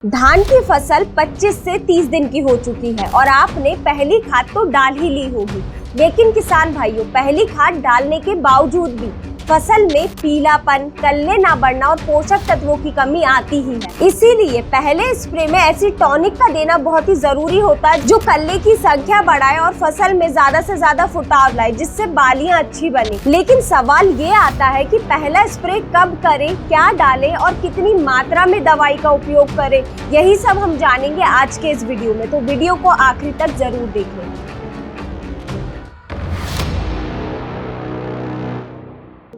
धान की फसल 25 से 30 दिन की हो चुकी है और आपने पहली खाद तो डाल ही ली होगी। लेकिन किसान भाइयों, पहली खाद डालने के बावजूद भी फसल में पीलापन, कल्ले ना बढ़ना और पोषक तत्वों की कमी आती ही है। इसीलिए पहले स्प्रे में ऐसी टॉनिक का देना बहुत ही जरूरी होता है जो कल्ले की संख्या बढ़ाए और फसल में ज्यादा से ज्यादा फुटाव लाए, जिससे बालियां अच्छी बने। लेकिन सवाल ये आता है कि पहला स्प्रे कब करें, क्या डालें और कितनी मात्रा में दवाई का उपयोग करें। यही सब हम जानेंगे आज के इस वीडियो में, तो वीडियो को आखिरी तक जरूर देखें।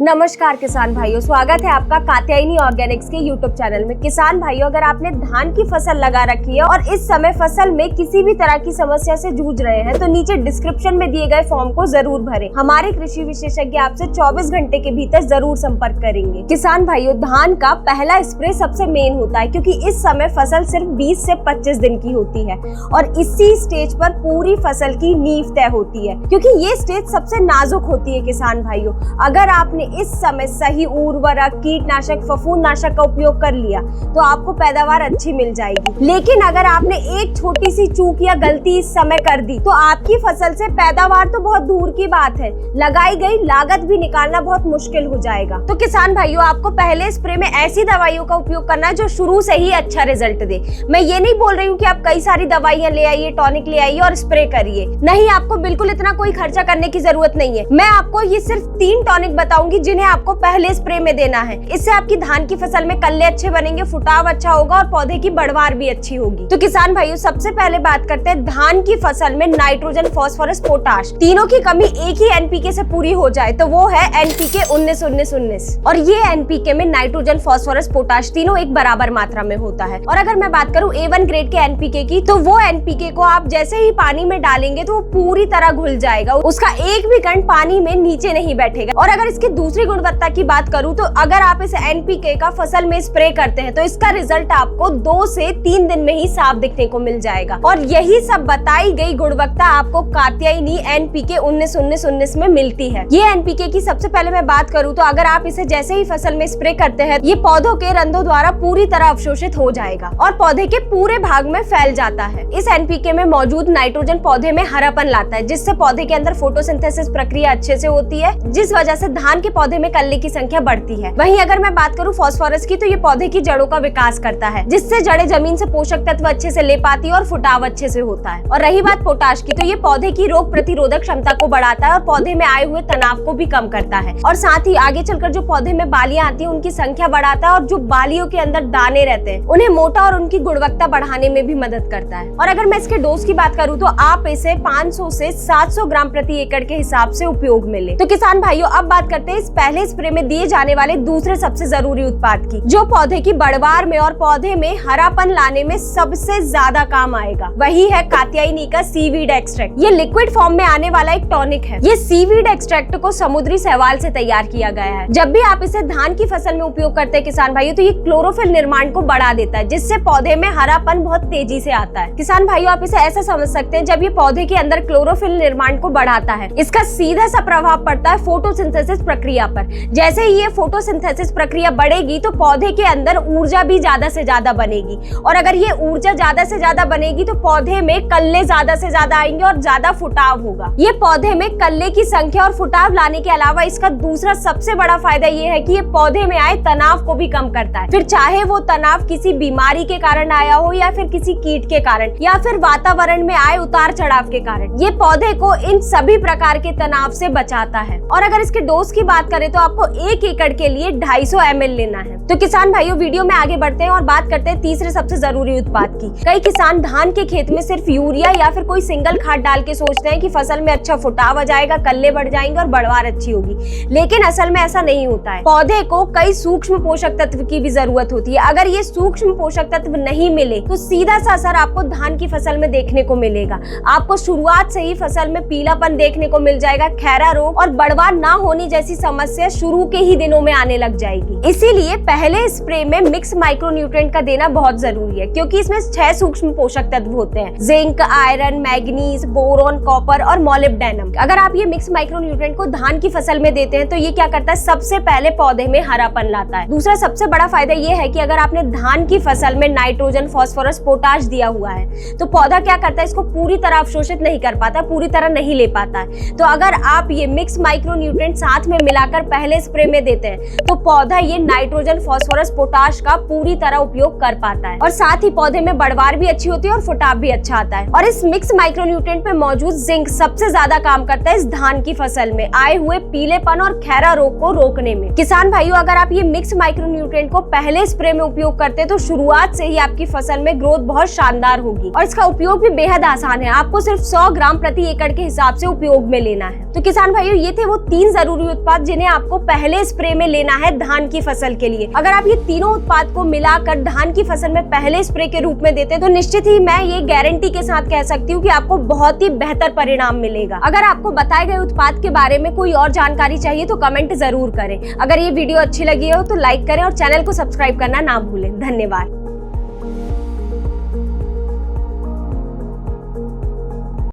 नमस्कार किसान भाइयों, स्वागत है आपका कात्यायनी ऑर्गेनिक्स के यूट्यूब चैनल में। किसान भाइयों, अगर आपने धान की फसल लगा रखी है और इस समय फसल में किसी भी तरह की समस्या से जूझ रहे हैं तो नीचे डिस्क्रिप्शन में दिए गए फॉर्म को जरूर भरें। हमारे कृषि विशेषज्ञ आपसे 24 घंटे के भीतर जरूर संपर्क करेंगे। किसान भाइयों, धान का पहला स्प्रे सबसे मेन होता है क्योंकि इस समय फसल सिर्फ 20 से 25 दिन की होती है और इसी स्टेज पर पूरी फसल की नींव तय होती है, क्योंकि ये स्टेज सबसे नाजुक होती है। किसान भाइयों, अगर आपने इस समय सही उर्वरक, कीटनाशक, फफूंदनाशक का उपयोग कर लिया तो आपको पैदावार अच्छी मिल जाएगी। लेकिन अगर आपने एक छोटी सी चूक या गलती इस समय कर दी तो आपकी फसल से पैदावार तो बहुत दूर की बात है, लगाई गई लागत भी निकालना बहुत मुश्किल हो जाएगा। तो किसान भाइयों, आपको पहले स्प्रे में ऐसी दवाइयों का उपयोग करना है जो शुरू से ही अच्छा रिजल्ट दे। मैं ये नहीं बोल रही हूँ कि आप कई सारी दवाइयां ले आइए, टॉनिक ले आइए और स्प्रे करिए। नहीं, आपको बिल्कुल इतना कोई खर्चा करने की जरूरत नहीं है। मैं आपको ये सिर्फ 3 टॉनिक बताऊंगी जिन्हें आपको पहले स्प्रे में देना है। इससे आपकी धान की फसल में कल्ले अच्छे बनेंगे, फुटाव अच्छा होगा और पौधे की बढ़वार भी अच्छी होगी। तो किसान भाइयों, सबसे पहले बात करते हैं धान की फसल में नाइट्रोजन, फास्फोरस, पोटाश तीनों की कमी एक ही एनपीके से पूरी हो जाए तो वो है एनपीके 19-19-19। और ये एनपीके में नाइट्रोजन, फास्फोरस, पोटाश तीनों एक बराबर मात्रा में होता है। और अगर मैं बात करूं A1 ग्रेड के एनपीके की, तो वो एनपीके को आप जैसे ही पानी में डालेंगे तो वो पूरी तरह घुल जाएगा, उसका एक भी कण पानी में नीचे नहीं बैठेगा। और अगर इसकी दूसरी गुणवत्ता की बात करूं तो अगर आप इस एनपीके का फसल में स्प्रे करते हैं तो इसका रिजल्ट आपको 2 से 3 दिन में ही साफ दिखने को मिल जाएगा। और यही सब बताई गई गुणवत्ता आपको कात्यायनी एनपीके 19-19-19 में मिलती है। ये एनपीके की सबसे पहले मैं बात करूं तो अगर आप इसे जैसे ही फसल में स्प्रे करते हैं, ये पौधों के रंध्रों द्वारा पूरी तरह अवशोषित हो जाएगा और पौधे के पूरे भाग में फैल जाता है। इस एनपीके में मौजूद नाइट्रोजन पौधे में हरापन लाता है, जिससे पौधे के अंदर फोटोसिंथेसिस प्रक्रिया अच्छे से होती है, जिस वजह से धान के पौधे में कल्ले की संख्या बढ़ती है। वहीं अगर मैं बात करूं फास्फोरस की, तो ये पौधे की जड़ों का विकास करता है, जिससे जड़ें जमीन से पोषक तत्व अच्छे से ले पाती है और फुटाव अच्छे से होता है। और रही बात पोटाश की, तो ये पौधे की रोग प्रतिरोधक क्षमता को बढ़ाता है और पौधे में आए हुए तनाव को भी कम करता है। और साथ ही आगे चलकर जो पौधे में बालियां आती है उनकी संख्या बढ़ाता है और जो बालियों के अंदर दाने रहते हैं उन्हें मोटा और उनकी गुणवत्ता बढ़ाने में भी मदद करता है। और अगर मैं इसके डोज की बात करूं तो आप इसे 500 से 700 ग्राम प्रति एकड़ के हिसाब से उपयोग में ले। तो किसान भाइयों, अब बात करते हैं इस पहले स्प्रे में दिए जाने वाले दूसरे सबसे जरूरी उत्पाद की, जो पौधे की बढ़वार में और पौधे में हरापन लाने में सबसे ज्यादा काम आएगा। वही है कात्यायनी का सीवीड एक्सट्रैक्ट। ये लिक्विड फॉर्म में आने वाला एक टॉनिक है। ये सीवीड एक्सट्रैक्ट को समुद्री शैवाल से तैयार किया गया है। जब भी आप इसे धान की फसल में उपयोग करते हैं किसान भाइयों, तो ये क्लोरोफिल निर्माण को बढ़ा देता है, जिससे पौधे में हरापन बहुत तेजी से आता है। किसान भाइयों, आप इसे ऐसा समझ सकते हैं, जब ये पौधे के अंदर क्लोरोफिल निर्माण को बढ़ाता है, इसका सीधा सा प्रभाव पड़ता है फोटोसिंथेसिस प्रक्रिया पर। जैसे ही ये फोटोसिंथेसिस प्रक्रिया बढ़ेगी तो पौधे के अंदर ऊर्जा भी ज्यादा से ज्यादा बनेगी, और अगर ये ऊर्जा ज्यादा से ज्यादा बनेगी तो पौधे में कल्ले ज्यादा से ज्यादा आएंगे और ज्यादा फुटाव होगा। ये पौधे में कल्ले की संख्या और फुटाव लाने के अलावा इसका दूसरा सबसे बड़ा फायदा ये है कि ये पौधे में आए तनाव को भी कम करता है। फिर चाहे वो तनाव किसी बीमारी के कारण आया हो या फिर किसी कीट के कारण या फिर वातावरण में आए उतार चढ़ाव के कारण, ये पौधे को इन सभी प्रकार के तनाव से बचाता है। और अगर इसके डोज की बात करें तो आपको 1 एकड़ के लिए 250 ml लेना है। तो किसान भाइयों, वीडियो में आगे बढ़ते हैं और बात करते हैं तीसरे सबसे जरूरी उत्पाद की। कई किसान धान के खेत में सिर्फ यूरिया या फिर कोई सिंगल खाद डाल के सोचते हैं कि फसल में अच्छा फुटाव आ जाएगा, कल्ले बढ़ जाएंगे और बढ़वार अच्छी होगी, लेकिन असल में ऐसा नहीं होता है। पौधे को कई सूक्ष्म पोषक तत्व की भी जरूरत होती है। अगर ये सूक्ष्म पोषक तत्व नहीं मिले तो सीधा सा असर आपको धान की फसल में देखने को मिलेगा। आपको शुरुआत से ही फसल में पीलापन देखने को मिल जाएगा, खैरा रोग और बढ़वार ना होने जैसी समस्या शुरू के ही दिनों में आने लग जाएगी। इसीलिए पहले स्प्रे में मिक्स माइक्रोन्यूट्रिएंट का देना बहुत जरूरी है, क्योंकि इसमें 6 सूक्ष्म पोषक तत्व होते हैं, zinc, iron, manganese, boron, copper और मोलिब्डेनम। अगर आप ये मिक्स माइक्रोन्यूट्रिएंट को धान की फसल में देते हैं तो ये क्या करता है, सबसे पहले पौधे में हरापन लाता है। दूसरा सबसे बड़ा फायदा ये है कि अगर आपने धान की फसल में नाइट्रोजन, फास्फोरस, पोटाश दिया हुआ है तो पौधा क्या करता है, इसको पूरी तरह अवशोषित नहीं कर पाता, पूरी तरह नहीं ले पाता है। तो अगर आप ये मिक्स माइक्रोन्यूट्रिएंट साथ में मिलाकर पहले स्प्रे में देते हैं तो पौधा ये नाइट्रोजन, फास्फोरस, पोटाश का पूरी तरह उपयोग कर पाता है और साथ ही पौधे में बढ़वार भी अच्छी होती है और फुटाव भी अच्छा आता है। और इस मिक्स माइक्रोन्यूट्रिएंट पे मौजूद जिंक सबसे ज्यादा काम करता है इस धान की फसल में आए हुए पीलेपन और खैरा रोग को रोकने में। किसान भाइयों, अगर आप ये मिक्स माइक्रोन्यूट्रिएंट को पहले स्प्रे में उपयोग करते हैं तो शुरुआत से ही आपकी फसल में ग्रोथ बहुत शानदार होगी और इसका उपयोग भी बेहद आसान है। आपको सिर्फ 100 ग्राम प्रति एकड़ के हिसाब से उपयोग में लेना है। तो किसान भाइयों, ये थे वो 3 जरूरी उत्पाद जिन्हें आपको पहले स्प्रे में लेना है धान की फसल के लिए। अगर आप ये तीनों उत्पाद को मिलाकर धान की फसल में पहले स्प्रे के रूप में देते हैं तो निश्चित ही मैं ये गारंटी के साथ कह सकती हूँ कि आपको बहुत ही बेहतर परिणाम मिलेगा। अगर आपको बताए गए उत्पाद के बारे में कोई और जानकारी चाहिए तो कमेंट जरूर करें। अगर ये वीडियो अच्छी लगी हो तो लाइक करें और चैनल को सब्सक्राइब करना ना भूलें। धन्यवाद।